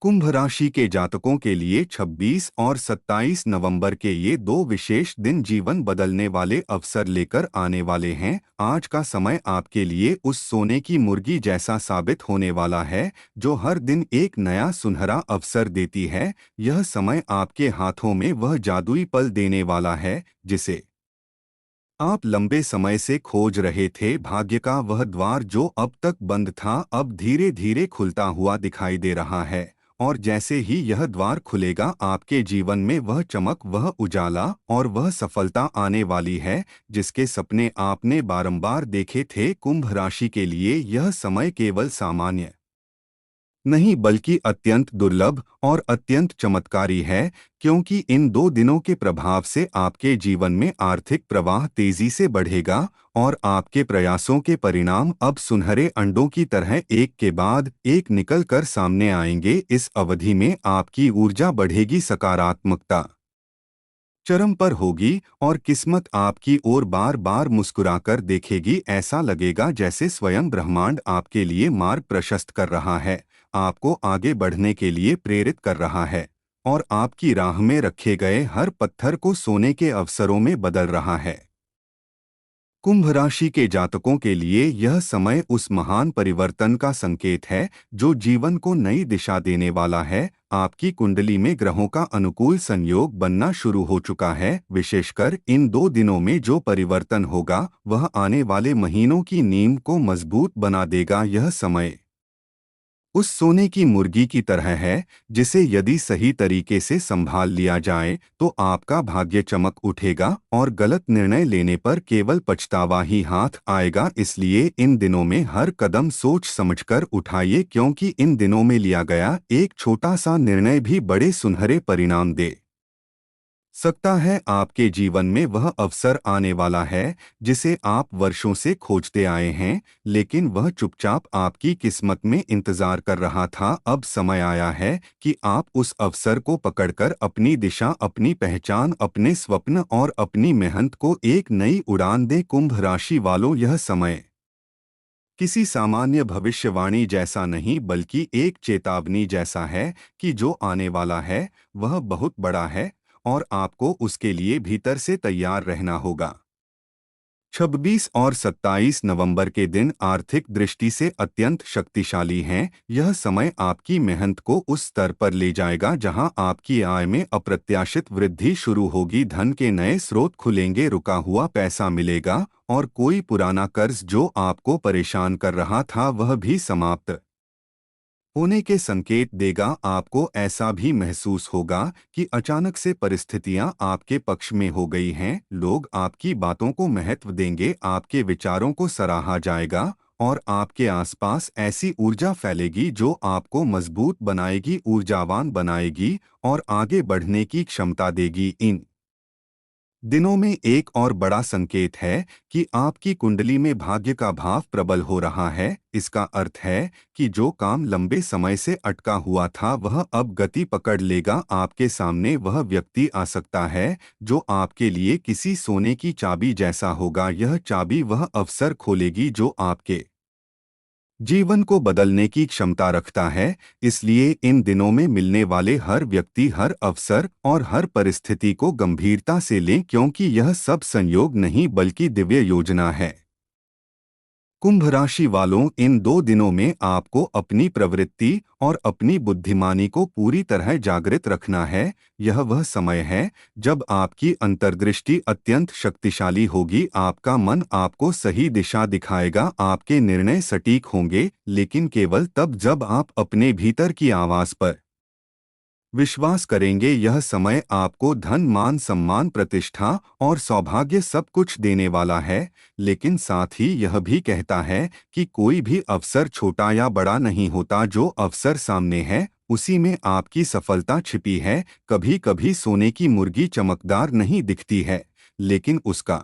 कुंभ राशि के जातकों के लिए 26 और 27 नवंबर के ये दो विशेष दिन जीवन बदलने वाले अवसर लेकर आने वाले हैं। आज का समय आपके लिए उस सोने की मुर्गी जैसा साबित होने वाला है जो हर दिन एक नया सुनहरा अवसर देती है। यह समय आपके हाथों में वह जादुई पल देने वाला है जिसे आप लंबे समय से खोज रहे थे। भाग्य का वह द्वार जो अब तक बंद था अब धीरे धीरे खुलता हुआ दिखाई दे रहा है। और जैसे ही यह द्वार खुलेगा आपके जीवन में वह चमक, वह उजाला और वह सफलता आने वाली है जिसके सपने आपने बारंबार देखे थे। कुंभ राशि के लिए यह समय केवल सामान्य नहीं बल्कि अत्यंत दुर्लभ और अत्यंत चमत्कारी है, क्योंकि इन दो दिनों के प्रभाव से आपके जीवन में आर्थिक प्रवाह तेजी से बढ़ेगा और आपके प्रयासों के परिणाम अब सुनहरे अंडों की तरह एक के बाद एक निकल कर सामने आएंगे। इस अवधि में आपकी ऊर्जा बढ़ेगी, सकारात्मकता चरम पर होगी और किस्मत आपकी ओर बार बार मुस्कुराकर देखेगी। ऐसा लगेगा जैसे स्वयं ब्रह्मांड आपके लिए मार्ग प्रशस्त कर रहा है, आपको आगे बढ़ने के लिए प्रेरित कर रहा है और आपकी राह में रखे गए हर पत्थर को सोने के अवसरों में बदल रहा है। कुंभ राशि के जातकों के लिए यह समय उस महान परिवर्तन का संकेत है जो जीवन को नई दिशा देने वाला है। आपकी कुंडली में ग्रहों का अनुकूल संयोग बनना शुरू हो चुका है। विशेषकर इन दो दिनों में जो परिवर्तन होगा वह आने वाले महीनों की नींव को मजबूत बना देगा। यह समय उस सोने की मुर्गी की तरह है जिसे यदि सही तरीके से संभाल लिया जाए तो आपका भाग्य चमक उठेगा और गलत निर्णय लेने पर केवल पछतावा ही हाथ आएगा। इसलिए इन दिनों में हर कदम सोच समझकर उठाइए, क्योंकि इन दिनों में लिया गया एक छोटा सा निर्णय भी बड़े सुनहरे परिणाम दे सकता है। आपके जीवन में वह अवसर आने वाला है जिसे आप वर्षों से खोजते आए हैं, लेकिन वह चुपचाप आपकी किस्मत में इंतजार कर रहा था। अब समय आया है कि आप उस अवसर को पकड़कर अपनी दिशा, अपनी पहचान, अपने स्वप्न और अपनी मेहनत को एक नई उड़ान दें। कुंभ राशि वालों, यह समय किसी सामान्य भविष्यवाणी जैसा नहीं बल्कि एक चेतावनी जैसा है कि जो आने वाला है वह बहुत बड़ा है और आपको उसके लिए भीतर से तैयार रहना होगा। 26 और 27 नवंबर के दिन आर्थिक दृष्टि से अत्यंत शक्तिशाली हैं। यह समय आपकी मेहनत को उस स्तर पर ले जाएगा जहां आपकी आय में अप्रत्याशित वृद्धि शुरू होगी। धन के नए स्रोत खुलेंगे, रुका हुआ पैसा मिलेगा और कोई पुराना कर्ज जो आपको परेशान कर रहा था वह भी समाप्त होने के संकेत देगा। आपको ऐसा भी महसूस होगा कि अचानक से परिस्थितियां आपके पक्ष में हो गई हैं। लोग आपकी बातों को महत्व देंगे, आपके विचारों को सराहा जाएगा और आपके आसपास ऐसी ऊर्जा फैलेगी जो आपको मजबूत बनाएगी, ऊर्जावान बनाएगी और आगे बढ़ने की क्षमता देगी। इन दिनों में एक और बड़ा संकेत है कि आपकी कुंडली में भाग्य का भाव प्रबल हो रहा है। इसका अर्थ है कि जो काम लंबे समय से अटका हुआ था वह अब गति पकड़ लेगा। आपके सामने वह व्यक्ति आ सकता है जो आपके लिए किसी सोने की चाबी जैसा होगा। यह चाबी वह अवसर खोलेगी जो आपके जीवन को बदलने की क्षमता रखता है। इसलिए इन दिनों में मिलने वाले हर व्यक्ति, हर अवसर और हर परिस्थिति को गंभीरता से लें, क्योंकि यह सब संयोग नहीं बल्कि दिव्य योजना है। कुंभ राशि वालों, इन दो दिनों में आपको अपनी प्रवृत्ति और अपनी बुद्धिमानी को पूरी तरह जागृत रखना है। यह वह समय है जब आपकी अंतर्दृष्टि अत्यंत शक्तिशाली होगी। आपका मन आपको सही दिशा दिखाएगा, आपके निर्णय सटीक होंगे, लेकिन केवल तब जब आप अपने भीतर की आवाज पर विश्वास करेंगे। यह समय आपको धन, मान, सम्मान, प्रतिष्ठा और सौभाग्य सब कुछ देने वाला है, लेकिन साथ ही यह भी कहता है कि कोई भी अवसर छोटा या बड़ा नहीं होता। जो अवसर सामने है उसी में आपकी सफलता छिपी है। कभी कभी सोने की मुर्गी चमकदार नहीं दिखती है, लेकिन उसका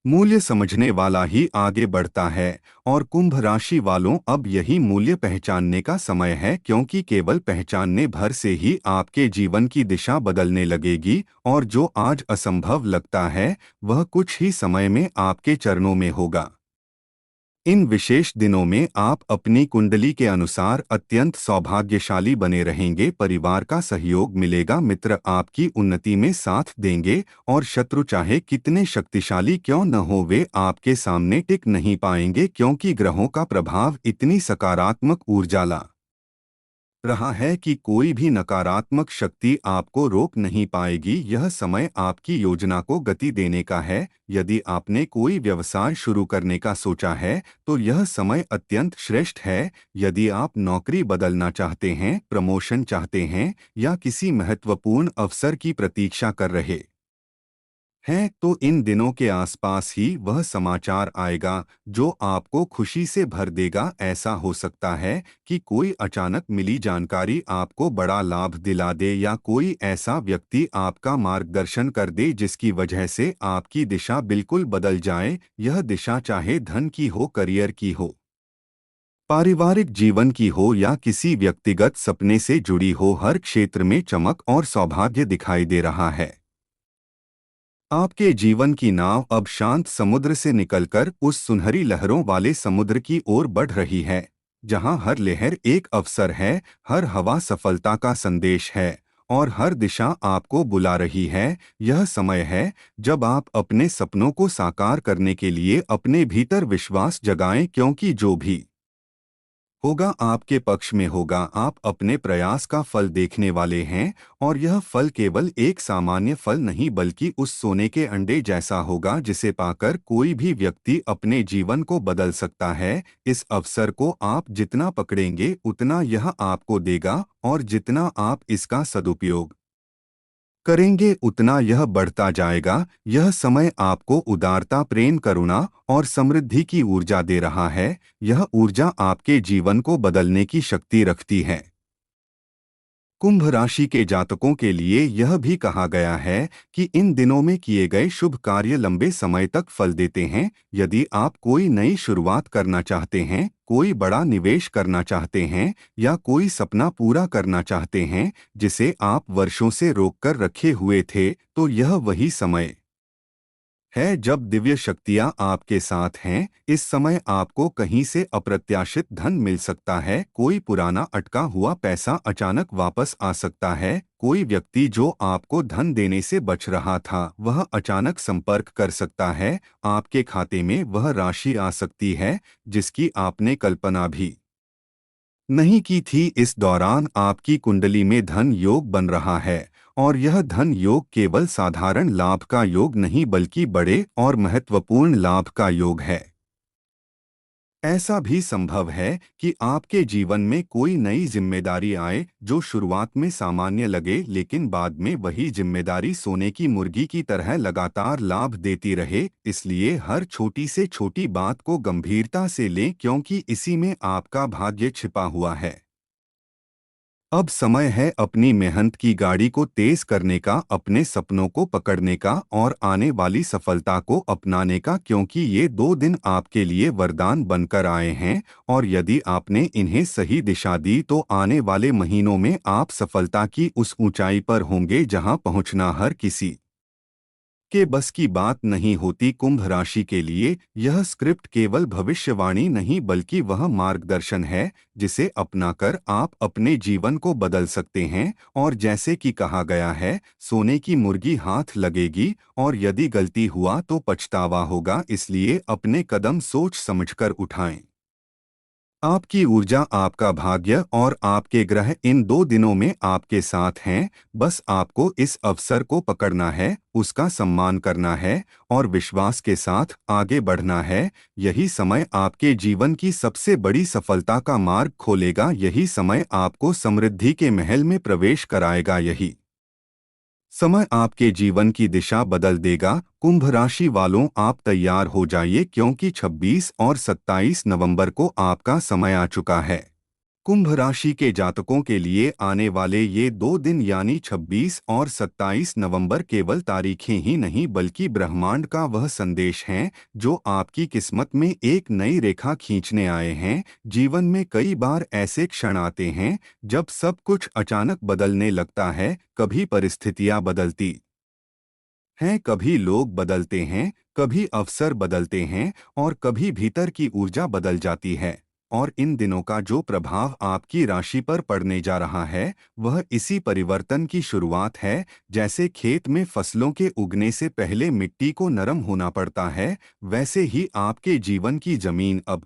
मूल्य समझने वाला ही आगे बढ़ता है। और कुंभ राशि वालों, अब यही मूल्य पहचानने का समय है, क्योंकि केवल पहचानने भर से ही आपके जीवन की दिशा बदलने लगेगी और जो आज असंभव लगता है वह कुछ ही समय में आपके चरणों में होगा। इन विशेष दिनों में आप अपनी कुंडली के अनुसार अत्यंत सौभाग्यशाली बने रहेंगे। परिवार का सहयोग मिलेगा, मित्र आपकी उन्नति में साथ देंगे और शत्रु चाहे कितने शक्तिशाली क्यों न हो वे आपके सामने टिक नहीं पाएंगे, क्योंकि ग्रहों का प्रभाव इतनी सकारात्मक ऊर्जा ला रहा है कि कोई भी नकारात्मक शक्ति आपको रोक नहीं पाएगी। यह समय आपकी योजना को गति देने का है। यदि आपने कोई व्यवसाय शुरू करने का सोचा है तो यह समय अत्यंत श्रेष्ठ है। यदि आप नौकरी बदलना चाहते हैं, प्रमोशन चाहते हैं या किसी महत्वपूर्ण अवसर की प्रतीक्षा कर रहे हैं तो इन दिनों के आसपास ही वह समाचार आएगा जो आपको खुशी से भर देगा। ऐसा हो सकता है कि कोई अचानक मिली जानकारी आपको बड़ा लाभ दिला दे या कोई ऐसा व्यक्ति आपका मार्गदर्शन कर दे जिसकी वजह से आपकी दिशा बिल्कुल बदल जाए। यह दिशा चाहे धन की हो, करियर की हो, पारिवारिक जीवन की हो या किसी व्यक्तिगत सपने से जुड़ी हो, हर क्षेत्र में चमक और सौभाग्य दिखाई दे रहा है। आपके जीवन की नाव अब शांत समुद्र से निकलकर उस सुनहरी लहरों वाले समुद्र की ओर बढ़ रही है, जहां हर लहर एक अवसर है, हर हवा सफलता का संदेश है और हर दिशा आपको बुला रही है। यह समय है जब आप अपने सपनों को साकार करने के लिए अपने भीतर विश्वास जगाएं, क्योंकि जो भी होगा आपके पक्ष में होगा। आप अपने प्रयास का फल देखने वाले हैं और यह फल केवल एक सामान्य फल नहीं बल्कि उस सोने के अंडे जैसा होगा जिसे पाकर कोई भी व्यक्ति अपने जीवन को बदल सकता है। इस अवसर को आप जितना पकड़ेंगे उतना यह आपको देगा और जितना आप इसका सदुपयोग करेंगे उतना यह बढ़ता जाएगा। यह समय आपको उदारता, प्रेम, करुणा और समृद्धि की ऊर्जा दे रहा है। यह ऊर्जा आपके जीवन को बदलने की शक्ति रखती है। कुंभ राशि के जातकों के लिए यह भी कहा गया है कि इन दिनों में किए गए शुभ कार्य लंबे समय तक फल देते हैं। यदि आप कोई नई शुरुआत करना चाहते हैं, कोई बड़ा निवेश करना चाहते हैं या कोई सपना पूरा करना चाहते हैं जिसे आप वर्षों से रोक कर रखे हुए थे, तो यह वही समय है जब दिव्य शक्तियां आपके साथ हैं। इस समय आपको कहीं से अप्रत्याशित धन मिल सकता है, कोई पुराना अटका हुआ पैसा अचानक वापस आ सकता है, कोई व्यक्ति जो आपको धन देने से बच रहा था वह अचानक संपर्क कर सकता है, आपके खाते में वह राशि आ सकती है जिसकी आपने कल्पना भी नहीं की थी। इस दौरान आपकी कुंडली में धन योग बन रहा है और यह धन योग केवल साधारण लाभ का योग नहीं बल्कि बड़े और महत्वपूर्ण लाभ का योग है। ऐसा भी संभव है कि आपके जीवन में कोई नई जिम्मेदारी आए जो शुरुआत में सामान्य लगे लेकिन बाद में वही जिम्मेदारी सोने की मुर्गी की तरह लगातार लाभ देती रहे। इसलिए हर छोटी से छोटी बात को गंभीरता से लें, क्योंकि इसी में आपका भाग्य छिपा हुआ है। अब समय है अपनी मेहनत की गाड़ी को तेज करने का, अपने सपनों को पकड़ने का और आने वाली सफलता को अपनाने का, क्योंकि ये 2 दिन आपके लिए वरदान बनकर आए हैं और यदि आपने इन्हें सही दिशा दी तो आने वाले महीनों में आप सफलता की उस ऊंचाई पर होंगे जहां पहुंचना हर किसी के बस की बात नहीं होती। कुंभ राशि के लिए यह स्क्रिप्ट केवल भविष्यवाणी नहीं बल्कि वह मार्गदर्शन है जिसे अपनाकर आप अपने जीवन को बदल सकते हैं। और जैसे कि कहा गया है, सोने की मुर्गी हाथ लगेगी और यदि गलती हुआ तो पछतावा होगा, इसलिए अपने कदम सोच समझकर उठाएं। आपकी ऊर्जा, आपका भाग्य और आपके ग्रह इन 2 दिनों में आपके साथ हैं। बस आपको इस अवसर को पकड़ना है, उसका सम्मान करना है और विश्वास के साथ आगे बढ़ना है। यही समय आपके जीवन की सबसे बड़ी सफलता का मार्ग खोलेगा। यही समय आपको समृद्धि के महल में प्रवेश कराएगा। यही समय आपके जीवन की दिशा बदल देगा। कुंभ राशि वालों, आप तैयार हो जाइए, क्योंकि 26 और 27 नवंबर को आपका समय आ चुका है। कुंभ राशि के जातकों के लिए आने वाले ये 2 दिन यानी 26 और 27 नवंबर केवल तारीखें ही नहीं बल्कि ब्रह्मांड का वह संदेश हैं जो आपकी किस्मत में एक नई रेखा खींचने आए हैं। जीवन में कई बार ऐसे क्षण आते हैं जब सब कुछ अचानक बदलने लगता है, कभी परिस्थितियां बदलती हैं। कभी लोग बदलते हैं, कभी अवसर बदलते हैं और कभी भीतर की ऊर्जा बदल जाती है। और इन दिनों का जो प्रभाव आपकी राशि पर पड़ने जा रहा है वह इसी परिवर्तन की शुरुआत है। जैसे खेत में फसलों के उगने से पहले मिट्टी को नरम होना पड़ता है, वैसे ही आपके जीवन की जमीन अब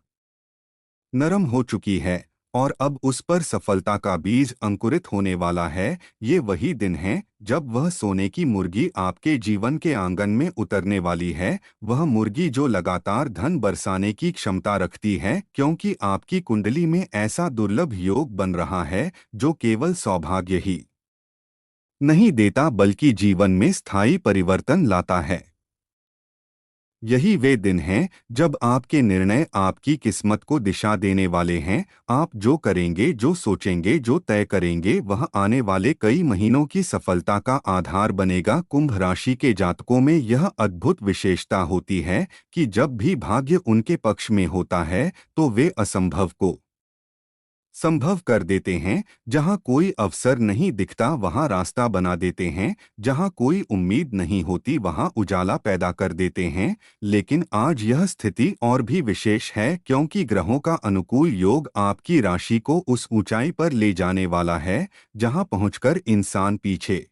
नरम हो चुकी है और अब उस पर सफलता का बीज अंकुरित होने वाला है। ये वही दिन है जब वह सोने की मुर्गी आपके जीवन के आंगन में उतरने वाली है। वह मुर्गी जो लगातार धन बरसाने की क्षमता रखती है, क्योंकि आपकी कुंडली में ऐसा दुर्लभ योग बन रहा है जो केवल सौभाग्य ही नहीं देता बल्कि जीवन में स्थायी परिवर्तन लाता है। यही वे दिन हैं जब आपके निर्णय आपकी किस्मत को दिशा देने वाले हैं। आप जो करेंगे, जो सोचेंगे, जो तय करेंगे, वह आने वाले कई महीनों की सफलता का आधार बनेगा। कुंभ राशि के जातकों में यह अद्भुत विशेषता होती है कि जब भी भाग्य उनके पक्ष में होता है तो वे असंभव को संभव कर देते हैं। जहां कोई अवसर नहीं दिखता वहां रास्ता बना देते हैं, जहां कोई उम्मीद नहीं होती वहां उजाला पैदा कर देते हैं। लेकिन आज यह स्थिति और भी विशेष है, क्योंकि ग्रहों का अनुकूल योग आपकी राशि को उस ऊंचाई पर ले जाने वाला है जहां पहुंचकर इंसान पीछे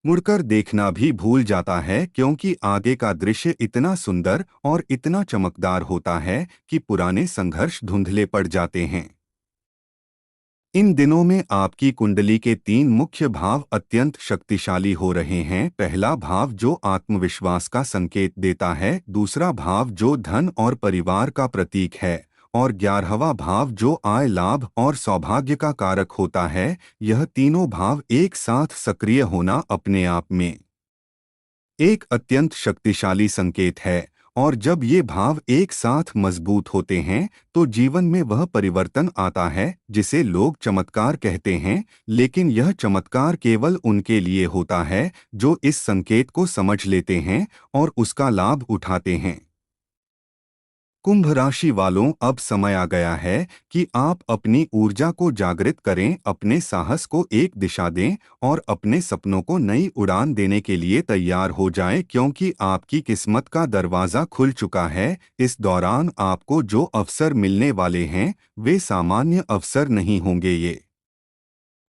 मुड़कर देखना भी भूल जाता है, क्योंकि आगे का दृश्य इतना सुंदर और इतना चमकदार होता है कि पुराने संघर्ष धुंधले पड़ जाते हैं। इन दिनों में आपकी कुंडली के 3 मुख्य भाव अत्यंत शक्तिशाली हो रहे हैं। पहला भाव जो आत्मविश्वास का संकेत देता है, दूसरा भाव जो धन और परिवार का प्रतीक है और 11वां भाव जो आय, लाभ और सौभाग्य का कारक होता है। यह तीनों भाव एक साथ सक्रिय होना अपने आप में एक अत्यंत शक्तिशाली संकेत है। और जब ये भाव एक साथ मजबूत होते हैं तो जीवन में वह परिवर्तन आता है जिसे लोग चमत्कार कहते हैं। लेकिन यह चमत्कार केवल उनके लिए होता है जो इस संकेत को समझ लेते हैं और उसका लाभ उठाते हैं। कुंभ राशि वालों, अब समय आ गया है कि आप अपनी ऊर्जा को जागृत करें, अपने साहस को एक दिशा दें और अपने सपनों को नई उड़ान देने के लिए तैयार हो जाएं, क्योंकि आपकी किस्मत का दरवाज़ा खुल चुका है। इस दौरान आपको जो अवसर मिलने वाले हैं वे सामान्य अवसर नहीं होंगे। ये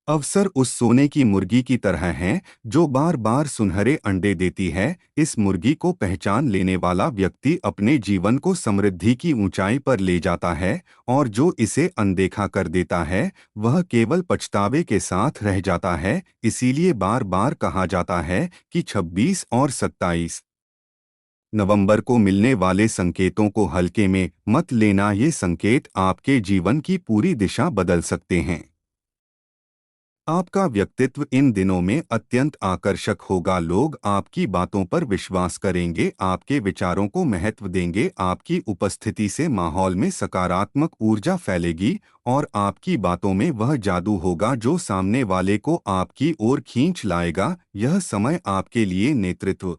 अवसर उस सोने की मुर्गी की तरह हैं जो बार बार सुनहरे अंडे देती है। इस मुर्गी को पहचान लेने वाला व्यक्ति अपने जीवन को समृद्धि की ऊंचाई पर ले जाता है और जो इसे अनदेखा कर देता है वह केवल पछतावे के साथ रह जाता है। इसीलिए बार बार कहा जाता है कि 26 और 27 नवंबर को मिलने वाले संकेतों को हल्के में मत लेना। ये संकेत आपके जीवन की पूरी दिशा बदल सकते हैं। आपका व्यक्तित्व इन दिनों में अत्यंत आकर्षक होगा। लोग आपकी बातों पर विश्वास करेंगे, आपके विचारों को महत्व देंगे। आपकी उपस्थिति से माहौल में सकारात्मक ऊर्जा फैलेगी और आपकी बातों में वह जादू होगा जो सामने वाले को आपकी ओर खींच लाएगा। यह समय आपके लिए नेतृत्व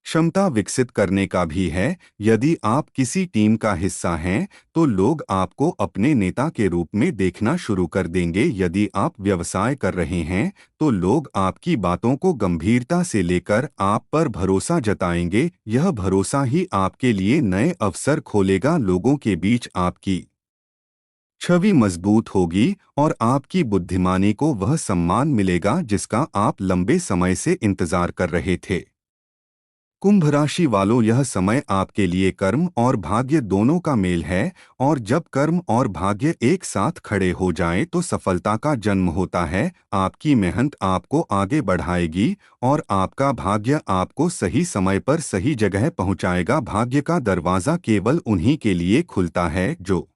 क्षमता विकसित करने का भी है। यदि आप किसी टीम का हिस्सा हैं तो लोग आपको अपने नेता के रूप में देखना शुरू कर देंगे। यदि आप व्यवसाय कर रहे हैं तो लोग आपकी बातों को गंभीरता से लेकर आप पर भरोसा जताएंगे। यह भरोसा ही आपके लिए नए अवसर खोलेगा। लोगों के बीच आपकी छवि मजबूत होगी और आपकी बुद्धिमानी को वह सम्मान मिलेगा जिसका आप लंबे समय से इंतजार कर रहे थे। कुंभ राशि वालों, यह समय आपके लिए कर्म और भाग्य दोनों का मेल है और जब कर्म और भाग्य एक साथ खड़े हो जाएं तो सफलता का जन्म होता है। आपकी मेहनत आपको आगे बढ़ाएगी और आपका भाग्य आपको सही समय पर सही जगह पहुंचाएगा। भाग्य का दरवाज़ा केवल उन्हीं के लिए खुलता है जो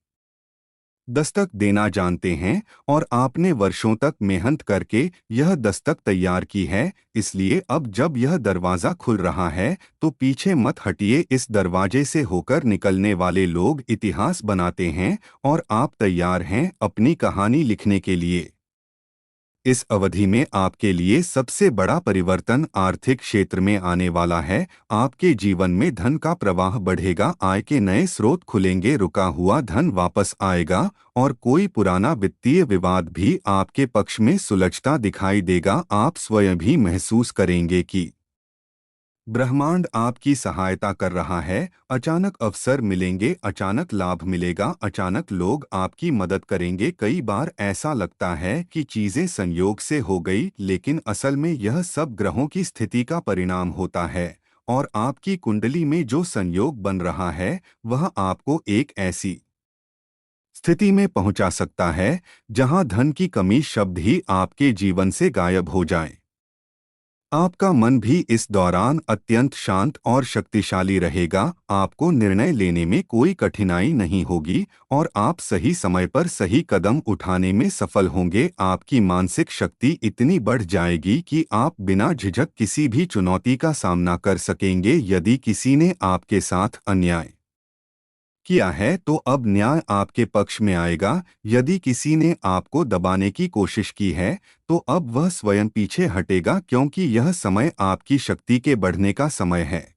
दस्तक देना जानते हैं और आपने वर्षों तक मेहनत करके यह दस्तक तैयार की है। इसलिए अब जब यह दरवाज़ा खुल रहा है तो पीछे मत हटिए। इस दरवाजे से होकर निकलने वाले लोग इतिहास बनाते हैं और आप तैयार हैं अपनी कहानी लिखने के लिए। इस अवधि में आपके लिए सबसे बड़ा परिवर्तन आर्थिक क्षेत्र में आने वाला है। आपके जीवन में धन का प्रवाह बढ़ेगा, आय के नए स्रोत खुलेंगे, रुका हुआ धन वापस आएगा और कोई पुराना वित्तीय विवाद भी आपके पक्ष में सुलझता दिखाई देगा। आप स्वयं भी महसूस करेंगे कि ब्रह्मांड आपकी सहायता कर रहा है। अचानक अवसर मिलेंगे, अचानक लाभ मिलेगा, अचानक लोग आपकी मदद करेंगे। कई बार ऐसा लगता है कि चीजें संयोग से हो गई, लेकिन असल में यह सब ग्रहों की स्थिति का परिणाम होता है। और आपकी कुंडली में जो संयोग बन रहा है वह आपको एक ऐसी स्थिति में पहुंचा सकता है जहां धन की कमी शब्द ही आपके जीवन से गायब हो जाए। आपका मन भी इस दौरान अत्यंत शांत और शक्तिशाली रहेगा। आपको निर्णय लेने में कोई कठिनाई नहीं होगी और आप सही समय पर सही कदम उठाने में सफल होंगे। आपकी मानसिक शक्ति इतनी बढ़ जाएगी कि आप बिना झिझक किसी भी चुनौती का सामना कर सकेंगे। यदि किसी ने आपके साथ अन्याय किया है तो अब न्याय आपके पक्ष में आएगा। यदि किसी ने आपको दबाने की कोशिश की है तो अब वह स्वयं पीछे हटेगा, क्योंकि यह समय आपकी शक्ति के बढ़ने का समय है।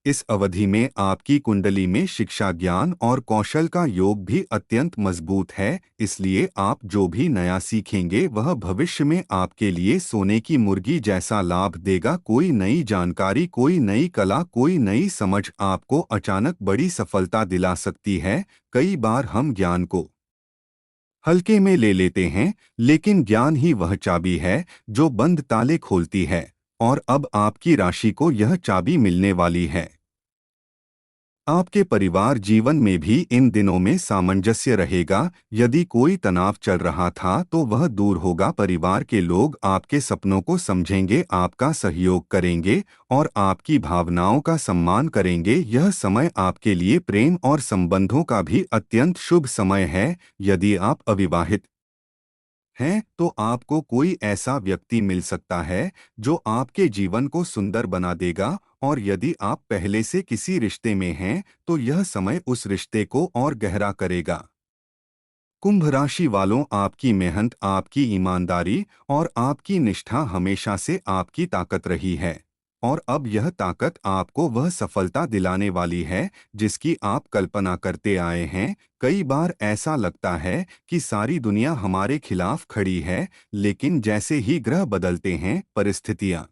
इस अवधि में आपकी कुंडली में शिक्षा, ज्ञान और कौशल का योग भी अत्यंत मजबूत है। इसलिए आप जो भी नया सीखेंगे वह भविष्य में आपके लिए सोने की मुर्गी जैसा लाभ देगा। कोई नई जानकारी, कोई नई कला, कोई नई समझ आपको अचानक बड़ी सफलता दिला सकती है। कई बार हम ज्ञान को हल्के में ले लेते हैं, लेकिन ज्ञान ही वह चाबी है जो बंद ताले खोलती है। और अब आपकी राशि को यह चाबी मिलने वाली है। आपके परिवार जीवन में भी इन दिनों में सामंजस्य रहेगा। यदि कोई तनाव चल रहा था तो वह दूर होगा। परिवार के लोग आपके सपनों को समझेंगे, आपका सहयोग करेंगे और आपकी भावनाओं का सम्मान करेंगे। यह समय आपके लिए प्रेम और संबंधों का भी अत्यंत शुभ समय है। यदि आप अविवाहित हैं तो आपको कोई ऐसा व्यक्ति मिल सकता है जो आपके जीवन को सुंदर बना देगा। और यदि आप पहले से किसी रिश्ते में हैं तो यह समय उस रिश्ते को और गहरा करेगा। कुंभ राशि वालों, आपकी मेहनत, आपकी ईमानदारी और आपकी निष्ठा हमेशा से आपकी ताकत रही है। और अब यह ताकत आपको वह सफलता दिलाने वाली है जिसकी आप कल्पना करते आए हैं। कई बार ऐसा लगता है कि सारी दुनिया हमारे खिलाफ खड़ी है, लेकिन जैसे ही ग्रह बदलते हैं, परिस्थितियां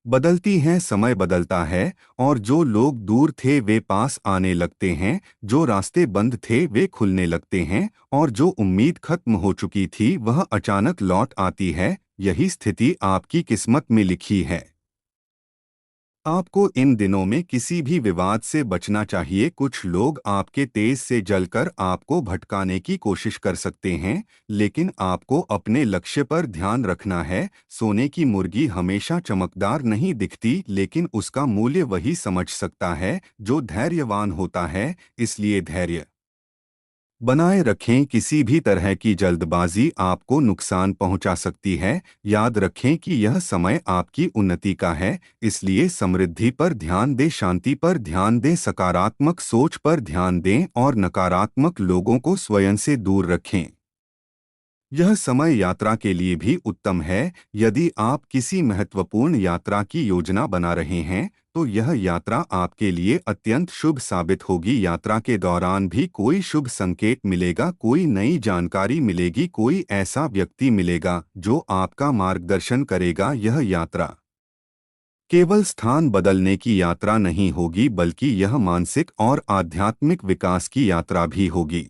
बदलती हैं, समय बदलता है और जो लोग दूर थे वे पास आने लगते हैं, जो रास्ते बंद थे वे खुलने लगते हैं और जो उम्मीद खत्म हो चुकी थी वह अचानक लौट आती है। यही स्थिति आपकी किस्मत में लिखी है। आपको इन दिनों में किसी भी विवाद से बचना चाहिए। कुछ लोग आपके तेज से जलकर आपको भटकाने की कोशिश कर सकते हैं, लेकिन आपको अपने लक्ष्य पर ध्यान रखना है। सोने की मुर्गी हमेशा चमकदार नहीं दिखती, लेकिन उसका मूल्य वही समझ सकता है जो धैर्यवान होता है। इसलिए धैर्य बनाए रखें। किसी भी तरह की जल्दबाजी आपको नुकसान पहुंचा सकती है। याद रखें कि यह समय आपकी उन्नति का है, इसलिए समृद्धि पर ध्यान दें, शांति पर ध्यान दें, सकारात्मक सोच पर ध्यान दें और नकारात्मक लोगों को स्वयं से दूर रखें। यह समय यात्रा के लिए भी उत्तम है। यदि आप किसी महत्वपूर्ण यात्रा की योजना बना रहे हैं तो यह यात्रा आपके लिए अत्यंत शुभ साबित होगी। यात्रा के दौरान भी कोई शुभ संकेत मिलेगा, कोई नई जानकारी मिलेगी, कोई ऐसा व्यक्ति मिलेगा जो आपका मार्गदर्शन करेगा। यह यात्रा केवल स्थान बदलने की यात्रा नहीं होगी, बल्कि यह मानसिक और आध्यात्मिक विकास की यात्रा भी होगी।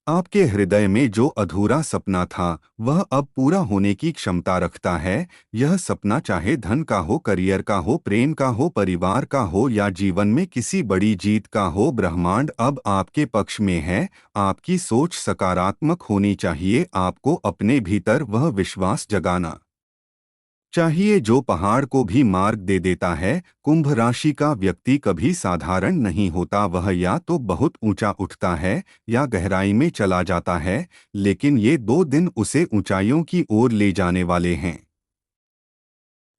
आपके हृदय में जो अधूरा सपना था वह अब पूरा होने की क्षमता रखता है। यह सपना चाहे धन का हो, करियर का हो, प्रेम का हो, परिवार का हो या जीवन में किसी बड़ी जीत का हो, ब्रह्मांड अब आपके पक्ष में है। आपकी सोच सकारात्मक होनी चाहिए। आपको अपने भीतर वह विश्वास जगाना चाहिए जो पहाड़ को भी मार्ग दे देता है। कुंभ राशि का व्यक्ति कभी साधारण नहीं होता। वह या तो बहुत ऊंचा उठता है या गहराई में चला जाता है, लेकिन ये 2 दिन उसे ऊंचाइयों की ओर ले जाने वाले हैं।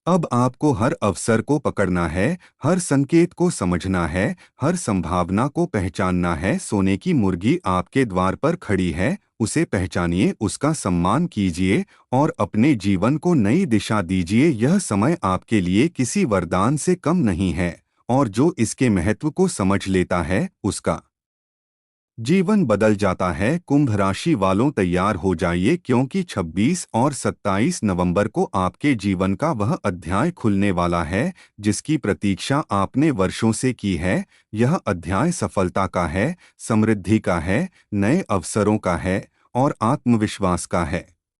अब आपको हर अवसर को पकड़ना है, हर संकेत को समझना है, हर संभावना को पहचानना है। सोने की मुर्गी आपके द्वार पर खड़ी है, उसे पहचानिए, उसका सम्मान कीजिए और अपने जीवन को नई दिशा दीजिए। यह समय आपके लिए किसी वरदान से कम नहीं है और जो इसके महत्व को समझ लेता है उसका जीवन बदल जाता है। कुंभ राशि वालों तैयार हो जाइए, क्योंकि 26 और 27 नवंबर को आपके जीवन का वह अध्याय खुलने वाला है जिसकी प्रतीक्षा आपने वर्षों से की है। यह अध्याय सफलता का है, समृद्धि का है, नए अवसरों का है और आत्मविश्वास का है।